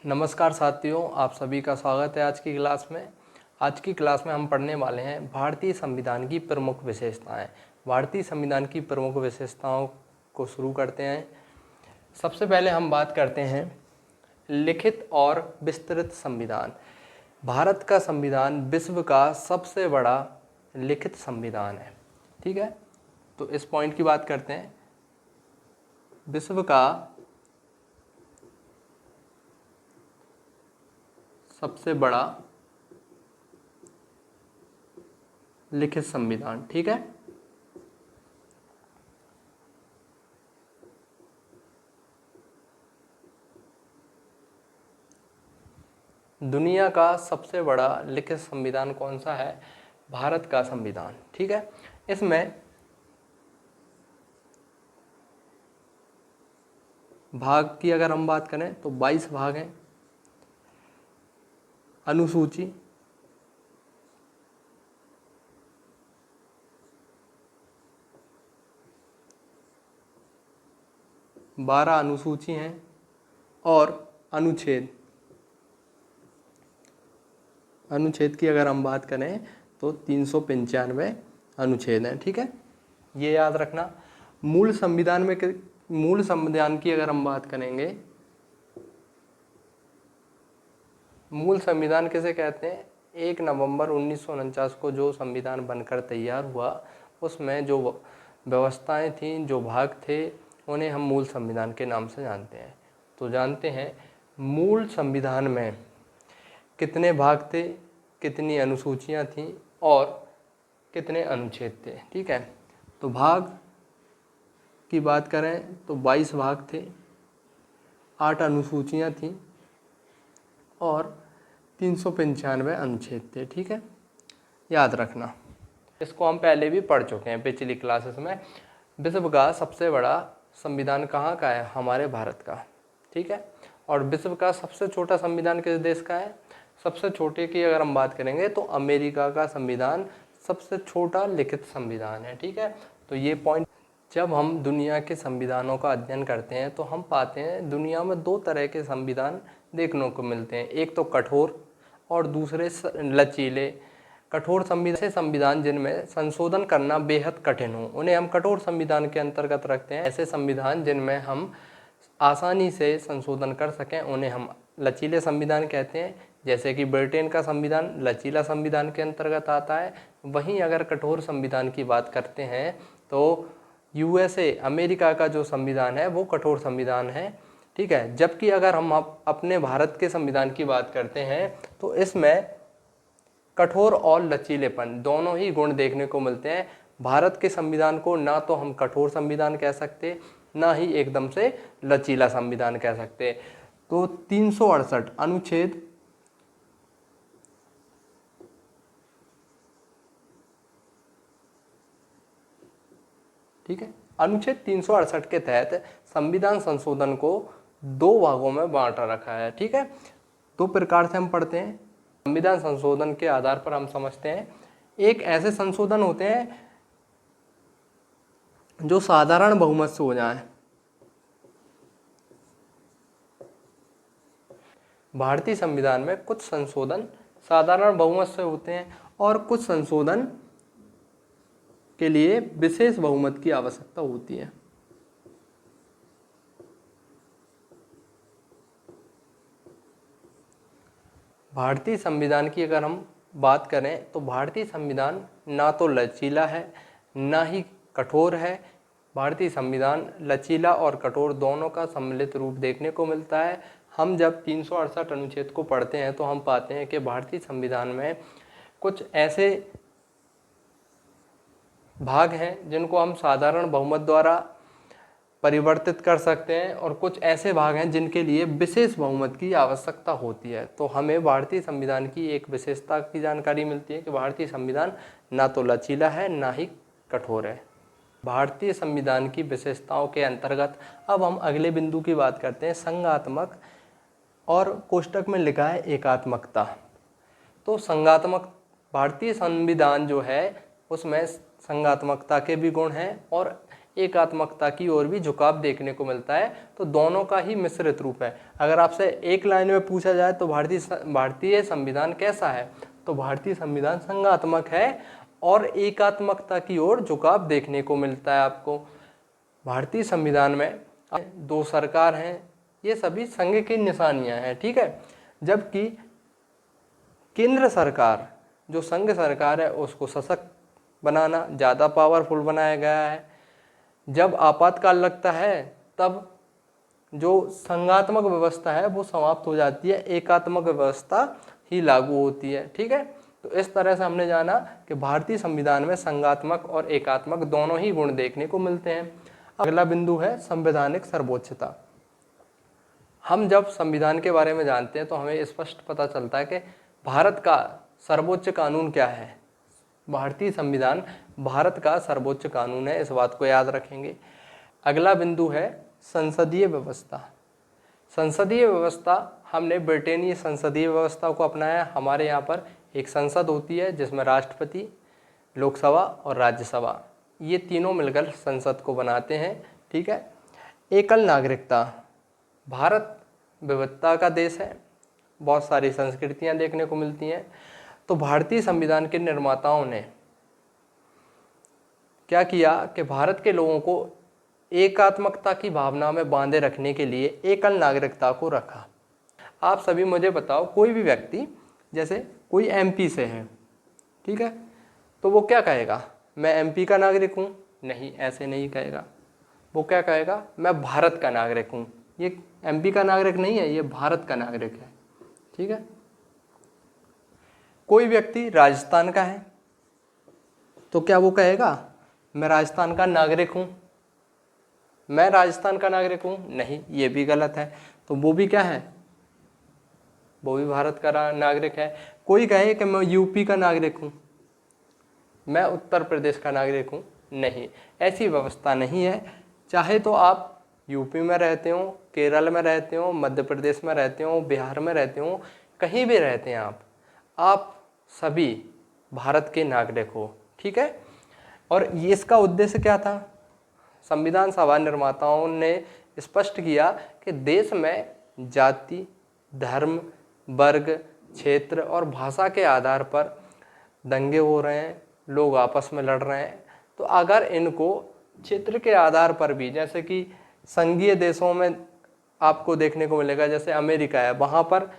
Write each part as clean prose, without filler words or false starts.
नमस्कार साथियों, आप सभी का स्वागत है आज की क्लास में। आज की क्लास में हम पढ़ने वाले हैं भारतीय संविधान की प्रमुख विशेषताएं। भारतीय संविधान की प्रमुख विशेषताओं को शुरू करते हैं। सबसे पहले हम बात करते हैं लिखित और विस्तृत संविधान। भारत का संविधान विश्व का सबसे बड़ा लिखित संविधान है। ठीक है, तो इस पॉइंट की बात करते हैं। विश्व का सबसे बड़ा लिखित संविधान। ठीक है, दुनिया का सबसे बड़ा लिखित संविधान कौन सा है? भारत का संविधान। ठीक है, इसमें भाग की अगर हम बात करें तो 22 भाग हैं। अनुसूची, बारह अनुसूची हैं और अनुच्छेद की अगर हम बात करें तो 395 अनुच्छेद हैं। ठीक है, ये याद रखना। मूल संविधान की अगर हम बात करेंगे, मूल संविधान किसे कहते हैं? 1 नवंबर 1949 को जो संविधान बनकर तैयार हुआ, उसमें जो व्यवस्थाएं थीं, जो भाग थे, उन्हें हम मूल संविधान के नाम से जानते हैं। तो जानते हैं मूल संविधान में कितने भाग थे, कितनी अनुसूचियां थीं और कितने अनुच्छेद थे। ठीक है, तो भाग की बात करें तो 22 भाग थे, 8 अनुसूचियां थीं और 395 अनुच्छेद थे। ठीक है, याद रखना। इसको हम पहले भी पढ़ चुके हैं पिछली क्लासेस में। विश्व का सबसे बड़ा संविधान कहाँ का है? हमारे भारत का। ठीक है, और विश्व का सबसे छोटा संविधान किस देश का है? सबसे छोटे की अगर हम बात करेंगे तो अमेरिका का संविधान सबसे छोटा लिखित संविधान है। ठीक है, तो ये पॉइंट, जब हम दुनिया के संविधानों का अध्ययन करते हैं तो हम पाते हैं दुनिया में दो तरह के संविधान देखने को मिलते हैं। एक तो कठोर और दूसरे लचीले। कठोर संविधान जिनमें संशोधन करना बेहद कठिन हो, उन्हें हम कठोर संविधान के अंतर्गत रखते हैं। ऐसे संविधान जिनमें हम आसानी से संशोधन कर सकें, उन्हें हम लचीले संविधान कहते हैं। जैसे कि ब्रिटेन का संविधान लचीला संविधान के अंतर्गत आता है। वहीं अगर कठोर संविधान की बात करते हैं तो यूएसए, अमेरिका का जो संविधान है वो कठोर संविधान है। ठीक है, जबकि अगर हम अपने भारत के संविधान की बात करते हैं तो इसमें कठोर और लचीलेपन दोनों ही गुण देखने को मिलते हैं। भारत के संविधान को ना तो हम कठोर संविधान कह सकते, ना ही एकदम से लचीला संविधान कह सकते। तो 368 अनुच्छेद ठीक है, अनुच्छेद 368 के तहत संविधान संशोधन को दो भागों में बांटा रखा है। ठीक है, दो प्रकार से हम पढ़ते हैं। संविधान संशोधन के आधार पर हम समझते हैं, एक ऐसे संशोधन होते हैं जो साधारण बहुमत से हो जाएं। भारतीय संविधान में कुछ संशोधन साधारण बहुमत से होते हैं और कुछ संशोधन के लिए विशेष बहुमत की आवश्यकता होती है। भारतीय संविधान की अगर हम बात करें तो भारतीय संविधान ना तो लचीला है ना ही कठोर है। भारतीय संविधान लचीला और कठोर दोनों का सम्मिलित रूप देखने को मिलता है। हम जब 368 अनुच्छेद को पढ़ते हैं तो हम पाते हैं कि भारतीय संविधान में कुछ ऐसे भाग हैं जिनको हम साधारण बहुमत द्वारा परिवर्तित कर सकते हैं और कुछ ऐसे भाग हैं जिनके लिए विशेष बहुमत की आवश्यकता होती है। तो हमें भारतीय संविधान की एक विशेषता की जानकारी मिलती है कि भारतीय संविधान ना तो लचीला है ना ही कठोर है। भारतीय संविधान की विशेषताओं के अंतर्गत अब हम अगले बिंदु की बात करते हैं, संघात्मक, और कोष्टक में लिखा है एकात्मकता। तो संघात्मक, भारतीय संविधान जो है उसमें संघात्मकता के भी गुण हैं और एकात्मकता की ओर भी झुकाव देखने को मिलता है। तो दोनों का ही मिश्रित रूप है। अगर आपसे एक लाइन में पूछा जाए तो भारतीय संविधान कैसा है, तो भारतीय संविधान संघात्मक है और एकात्मकता की ओर झुकाव देखने को मिलता है आपको। भारतीय संविधान में 2 सरकार हैं, ये सभी संघ की निशानियां हैं, ठीक है। जबकि केंद्र सरकार, जो संघ सरकार है, उसको सशक्त बनाना, ज़्यादा पावरफुल बनाया गया है। जब आपातकाल लगता है तब जो संघात्मक व्यवस्था है वो समाप्त हो जाती है, एकात्मक व्यवस्था ही लागू होती है, ठीक है। तो इस तरह से हमने जाना कि भारतीय संविधान में संघात्मक और एकात्मक दोनों ही गुण देखने को मिलते हैं। अगला बिंदु है संवैधानिक सर्वोच्चता। हम जब संविधान के बारे में जानते हैं तो हमें स्पष्ट पता चलता है कि भारत का सर्वोच्च कानून क्या है। भारतीय संविधान भारत का सर्वोच्च कानून है, इस बात को याद रखेंगे। अगला बिंदु है संसदीय व्यवस्था। संसदीय व्यवस्था, हमने ब्रिटेनीय संसदीय व्यवस्था को अपनाया। हमारे यहाँ पर एक संसद होती है जिसमें राष्ट्रपति, लोकसभा और राज्यसभा, ये तीनों मिलकर संसद को बनाते हैं, ठीक है। एकल नागरिकता, भारत विविधता का देश है, बहुत सारी संस्कृतियां देखने को मिलती हैं। तो भारतीय संविधान के निर्माताओं ने क्या किया कि भारत के लोगों को एकात्मकता की भावना में बांधे रखने के लिए एकल नागरिकता को रखा। आप सभी मुझे बताओ, कोई भी व्यक्ति, जैसे कोई एमपी से है, ठीक है, तो वो क्या कहेगा, मैं एमपी का नागरिक हूँ? नहीं, ऐसे नहीं कहेगा। वो क्या कहेगा, मैं भारत का नागरिक हूँ। ये एमपी का नागरिक नहीं है, ये भारत का नागरिक है, ठीक है। कोई व्यक्ति राजस्थान का है तो क्या वो कहेगा मैं राजस्थान का नागरिक हूँ, मैं राजस्थान का नागरिक हूँ? नहीं, ये भी गलत है। तो वो भी क्या है, वो भी भारत का नागरिक है। कोई कहे कि मैं यूपी का नागरिक हूँ, मैं उत्तर प्रदेश का नागरिक हूँ? नहीं, ऐसी व्यवस्था नहीं है। चाहे तो आप यूपी में रहते हो, केरल में रहते हो, मध्य प्रदेश में रहते हो, बिहार में रहते हो, कहीं भी रहते हैं आप सभी भारत के नागरिक हो, ठीक है। और ये इसका उद्देश्य क्या था? संविधान सभा निर्माताओं ने स्पष्ट किया कि देश में जाति, धर्म, वर्ग, क्षेत्र और भाषा के आधार पर दंगे हो रहे हैं, लोग आपस में लड़ रहे हैं। तो अगर इनको क्षेत्र के आधार पर भी, जैसे कि संघीय देशों में आपको देखने को मिलेगा, जैसे अमेरिका है, वहाँ पर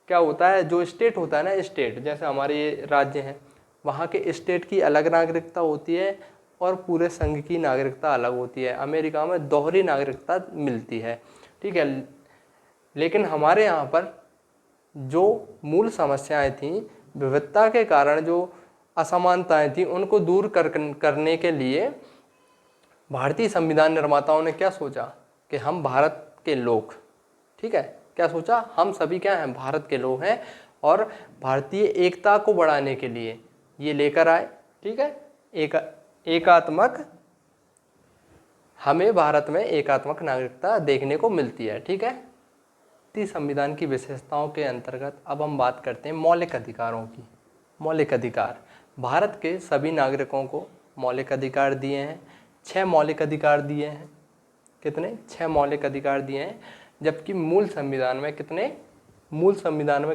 क्या होता है, जो स्टेट होता है ना, स्टेट जैसे हमारे ये राज्य हैं, वहाँ के स्टेट की अलग नागरिकता होती है और पूरे संघ की नागरिकता अलग होती है। अमेरिका में दोहरी नागरिकता मिलती है, ठीक है। लेकिन हमारे यहाँ पर जो मूल समस्याएं थीं, विविधता के कारण जो असमानताएं थीं, उनको दूर करने के लिए भारतीय संविधान निर्माताओं ने क्या सोचा कि हम भारत के लोग, ठीक है, क्या सोचा, हम सभी क्या हैं, भारत के लोग हैं, और भारतीय एकता को बढ़ाने के लिए ये लेकर आए, ठीक है। एकात्मक, हमें भारत में एकात्मक नागरिकता देखने को मिलती है, ठीक है। भारतीय संविधान की विशेषताओं के अंतर्गत अब हम बात करते हैं मौलिक अधिकारों की। मौलिक अधिकार, भारत के सभी नागरिकों को मौलिक अधिकार दिए हैं। 6 मौलिक अधिकार दिए हैं। कितने? 6 मौलिक अधिकार दिए हैं। जबकि मूल संविधान में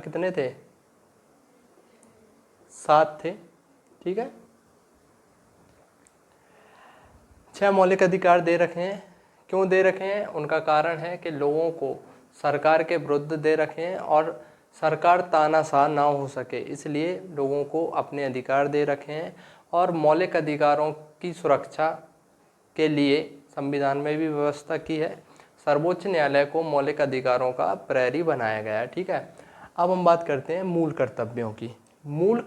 कितने थे? 7 थे, ठीक है। 6 मौलिक अधिकार दे रखे हैं। क्यों दे रखे हैं? उनका कारण है कि लोगों को सरकार के विरुद्ध दे रखे हैं और सरकार तानाशाह ना हो सके, इसलिए लोगों को अपने अधिकार दे रखे हैं। और मौलिक अधिकारों की सुरक्षा के लिए संविधान में भी व्यवस्था की है। सर्वोच्च न्यायालय को मौलिक अधिकारों का प्रहरी बनाया गया है, ठीक है। अब हम बात करते हैं मूल कर्तव्यों की। मूल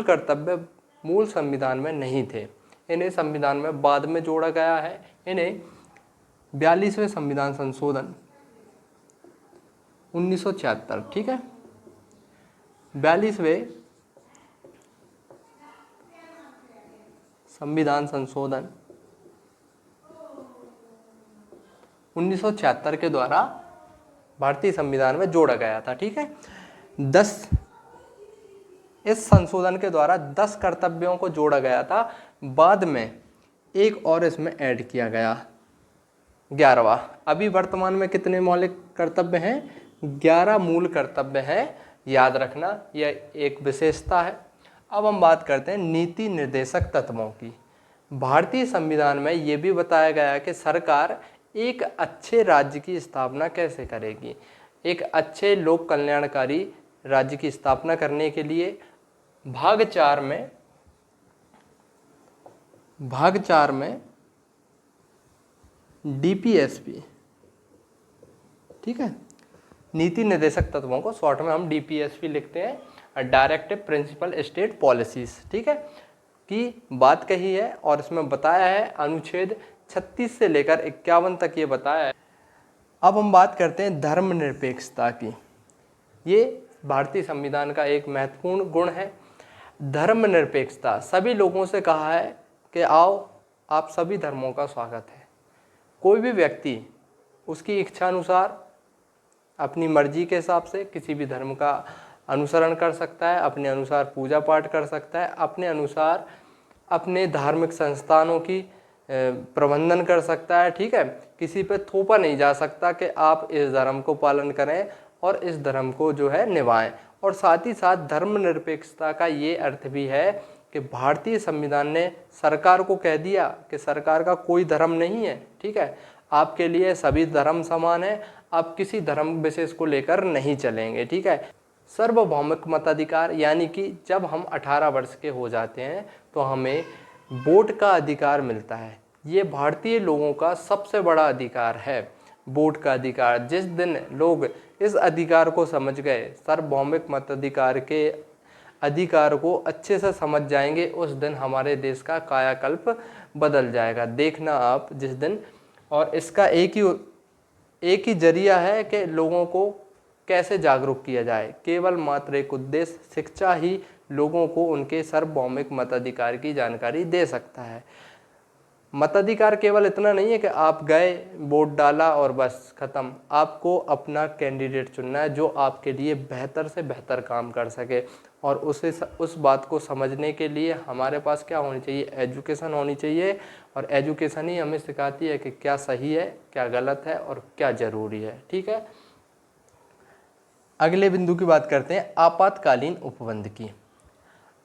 कर्तव्य मूल संविधान में नहीं थे, इन्हें संविधान में बाद में जोड़ा गया है। इन्हें 42वें संविधान संशोधन 1976, ठीक है, 42वें संविधान संशोधन 1976 के द्वारा भारतीय संविधान में जोड़ा गया था, ठीक है। इस संशोधन के द्वारा 10 कर्तव्यों को जोड़ा गया था। बाद में एक और इसमें ऐड किया गया 11वां। अभी वर्तमान में कितने मौलिक कर्तव्य हैं? 11 मूल कर्तव्य हैं, याद रखना, यह एक विशेषता है। अब हम बात करते हैं नीति निर्देशक तत्वों की। भारतीय संविधान में ये भी बताया गया है कि सरकार एक अच्छे राज्य की स्थापना कैसे करेगी। एक अच्छे लोक कल्याणकारी राज्य की स्थापना करने के लिए भाग 4 में डीपीएसपी, ठीक है, नीति निर्देशक तत्वों को शॉर्ट में हम डीपीएसपी लिखते हैं, डायरेक्टिव प्रिंसिपल स्टेट पॉलिसीज, ठीक है, की बात कही है। और इसमें बताया है अनुच्छेद 36 से लेकर 51 तक ये बताया है। अब हम बात करते हैं धर्मनिरपेक्षता की। ये भारतीय संविधान का एक महत्वपूर्ण गुण है। धर्मनिरपेक्षता, सभी लोगों से कहा है कि आओ, आप सभी धर्मों का स्वागत है। कोई भी व्यक्ति उसकी इच्छा अनुसार अपनी मर्जी के हिसाब से किसी भी धर्म का अनुसरण कर सकता है, अपने अनुसार पूजा पाठ कर सकता है, अपने अनुसार अपने धार्मिक संस्थानों की प्रबंधन कर सकता है, ठीक है। किसी पे थोपा नहीं जा सकता कि आप इस धर्म को पालन करें और इस धर्म को जो है निभाएं। और साथ ही साथ धर्मनिरपेक्षता का ये अर्थ भी है कि भारतीय संविधान ने सरकार को कह दिया कि सरकार का कोई धर्म नहीं है, ठीक है, आपके लिए सभी धर्म समान है, आप किसी धर्म विशेष को लेकर नहीं चलेंगे, ठीक है। सार्वभौमिक मताधिकार, यानी कि जब हम 18 वर्ष के हो जाते हैं तो हमें वोट का अधिकार मिलता है। ये भारतीय लोगों का सबसे बड़ा अधिकार है, वोट का अधिकार। जिस दिन लोग इस अधिकार को समझ गए, सार्वभौमिक मताधिकार के अधिकार को अच्छे से समझ जाएंगे, उस दिन हमारे देश का कायाकल्प बदल जाएगा। देखना आप जिस दिन। और इसका एक ही जरिया है कि लोगों को कैसे जागरूक किया जाए। केवल मात्र एक उद्देश्य, शिक्षा ही लोगों को उनके सार्वभौमिक मताधिकार की जानकारी दे सकता है। मताधिकार केवल इतना नहीं है कि आप गए, वोट डाला और बस खत्म। आपको अपना कैंडिडेट चुनना है जो आपके लिए बेहतर से बेहतर काम कर सके। और उस बात को समझने के लिए हमारे पास क्या होनी चाहिए? एजुकेशन होनी चाहिए। और एजुकेशन ही हमें सिखाती है कि क्या सही है, क्या गलत है और क्या ज़रूरी है, ठीक है। अगले बिंदु की बात करते हैं आपातकालीन उपबंध की।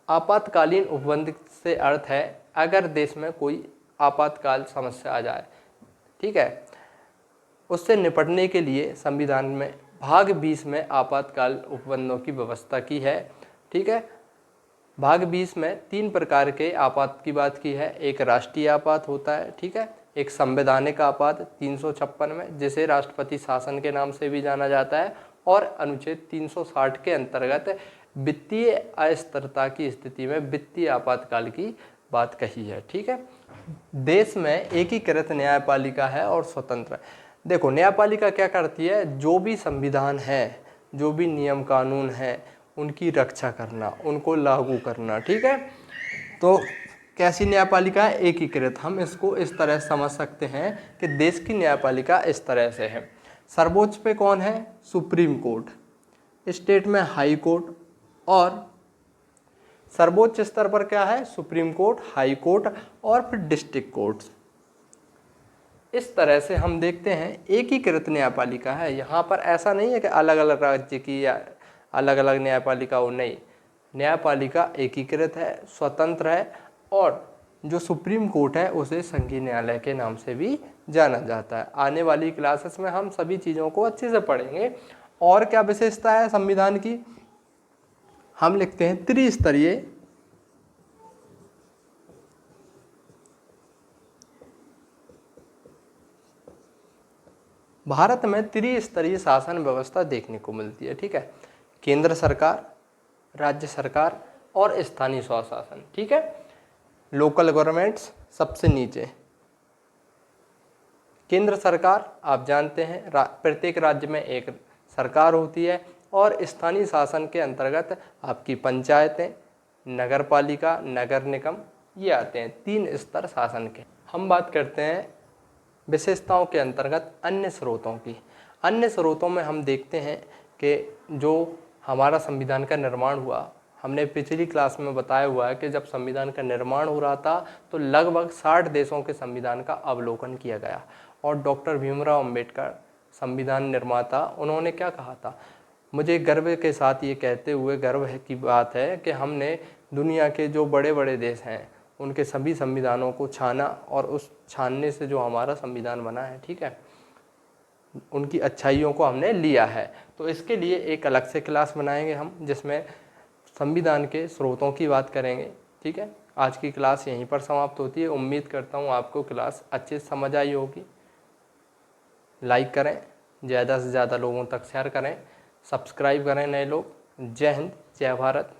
आपातकालीन उपबंध से अर्थ है अगर देश में कोई आपातकाल समस्या आ जाए, ठीक है, उससे निपटने के लिए संविधान में भाग 20 में आपातकाल उपबंधों की व्यवस्था की है, ठीक है। भाग 20 में 3 प्रकार के आपात की बात की है। एक राष्ट्रीय आपात होता है, ठीक है, एक संवैधानिक आपात 356 में, जिसे राष्ट्रपति शासन के नाम से भी जाना जाता है, और अनुच्छेद 360 के अंतर्गत वित्तीय अस्थिरता की स्थिति में वित्तीय आपातकाल की बात कही है, ठीक है। देश में एकीकृत न्यायपालिका है और स्वतंत्र है। देखो, न्यायपालिका क्या करती है? जो भी संविधान है, जो भी नियम कानून है, उनकी रक्षा करना, उनको लागू करना, ठीक है। तो कैसी न्यायपालिका है? एकीकृत। हम इसको इस तरह समझ सकते हैं कि देश की न्यायपालिका इस तरह से है। सर्वोच्च पे कौन है? Supreme court. स्टेट में हाई कोर्ट, और सर्वोच्च स्तर पर क्या है? सुप्रीम कोर्ट, हाई कोर्ट और फिर डिस्ट्रिक्ट कोर्ट्स। इस तरह से हम देखते हैं एकीकृत न्यायपालिका है। यहाँ पर ऐसा नहीं है कि अलग अलग राज्य की या अलग अलग न्यायपालिका हो, नहीं, न्यायपालिका एकीकृत है, स्वतंत्र है। और जो सुप्रीम कोर्ट है उसे संघीय न्यायालय के नाम से भी जाना जाता है। आने वाली क्लासेस में हम सभी चीज़ों को अच्छे से पढ़ेंगे। और क्या विशेषता है संविधान की? हम लिखते हैं त्रिस्तरीय भारत में त्रिस्तरीय शासन व्यवस्था देखने को मिलती है, ठीक है। केंद्र सरकार, राज्य सरकार और स्थानीय स्वशासन, ठीक है। लोकल गवर्नमेंट्स सबसे नीचे। केंद्र सरकार आप जानते हैं प्रत्येक राज्य में एक सरकार होती है, और स्थानीय शासन के अंतर्गत आपकी पंचायतें, नगर पालिका, नगर निगम, ये आते हैं। 3 स्तर शासन के। हम बात करते हैं विशेषताओं के अंतर्गत अन्य स्रोतों की। अन्य स्रोतों में हम देखते हैं कि जो हमारा संविधान का निर्माण हुआ, हमने पिछली क्लास में बताया हुआ है कि जब संविधान का निर्माण हो रहा था तो लगभग 60 देशों के संविधान का अवलोकन किया गया और डॉक्टर भीमराव अंबेडकर संविधान निर्माता, उन्होंने क्या कहा था, मुझे गर्व के साथ ये कहते हुए गर्व है की बात है कि हमने दुनिया के जो बड़े बड़े देश हैं उनके सभी संविधानों को छाना और उस छानने से जो हमारा संविधान बना है, ठीक है, उनकी अच्छाइयों को हमने लिया है। तो इसके लिए एक अलग से क्लास बनाएंगे हम, जिसमें संविधान के स्रोतों की बात करेंगे। ठीक है, आज की क्लास यहीं पर समाप्त होती है। उम्मीद करता हूँ आपको क्लास अच्छे से समझ आई होगी। लाइक करें, ज़्यादा से ज़्यादा लोगों तक शेयर करें, सब्सक्राइब करें नए लोग। जय हिंद, जय भारत।